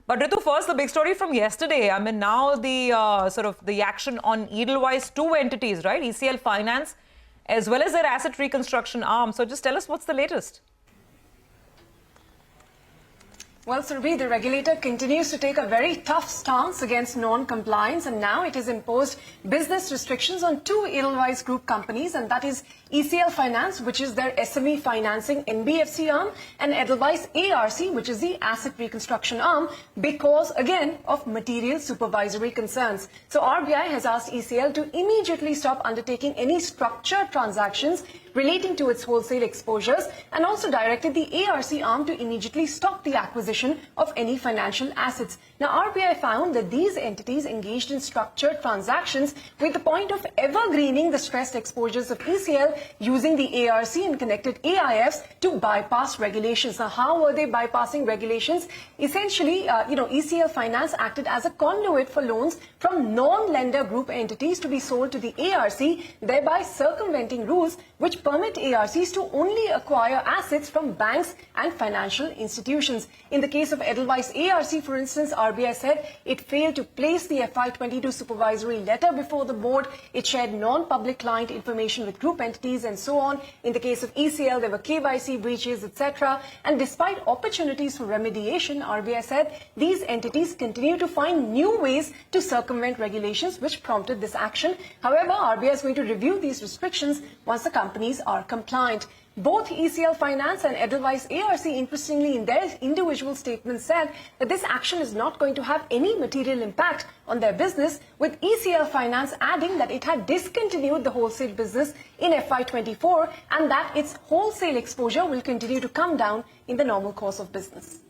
But Ritu, first the big story from yesterday. I mean, now the the action on Edeweiss, two entities, right? ECL Finance, as well as their asset reconstruction arm. So just tell us what's the latest. Well, Surabhi, the regulator continues to take a very tough stance against non-compliance, and now it has imposed business restrictions on two Edeweiss group companies, and that is ECL Finance, which is their SME financing NBFC arm, and Edeweiss ARC, which is the asset reconstruction arm, because, again, of material supervisory concerns. So RBI has asked ECL to immediately stop undertaking any structured transactions relating to its wholesale exposures, and also directed the ARC arm to immediately stop the acquisition of any financial assets. Now, RBI found that these entities engaged in structured transactions with the point of evergreening the stressed exposures of ECL using the ARC and connected AIFs to bypass regulations. Now, how were they bypassing regulations? Essentially, ECL Finance acted as a conduit for loans from non-lender group entities to be sold to the ARC, thereby circumventing rules which permit ARCs to only acquire assets from banks and financial institutions. In the case of Edeweiss ARC, for instance, RBI said it failed to place the FY22 supervisory letter before the board. It shared non-public client information with group entities and so on. In the case of ECL, there were KYC breaches, etc. And despite opportunities for remediation, RBI said these entities continue to find new ways to circumvent regulations, which prompted this action. However, RBI is going to review these restrictions once the companies are compliant. Both ECL Finance and Edeweiss ARC, interestingly, in their individual statements said that this action is not going to have any material impact on their business, with ECL Finance adding that it had discontinued the wholesale business in FY24 and that its wholesale exposure will continue to come down in the normal course of business.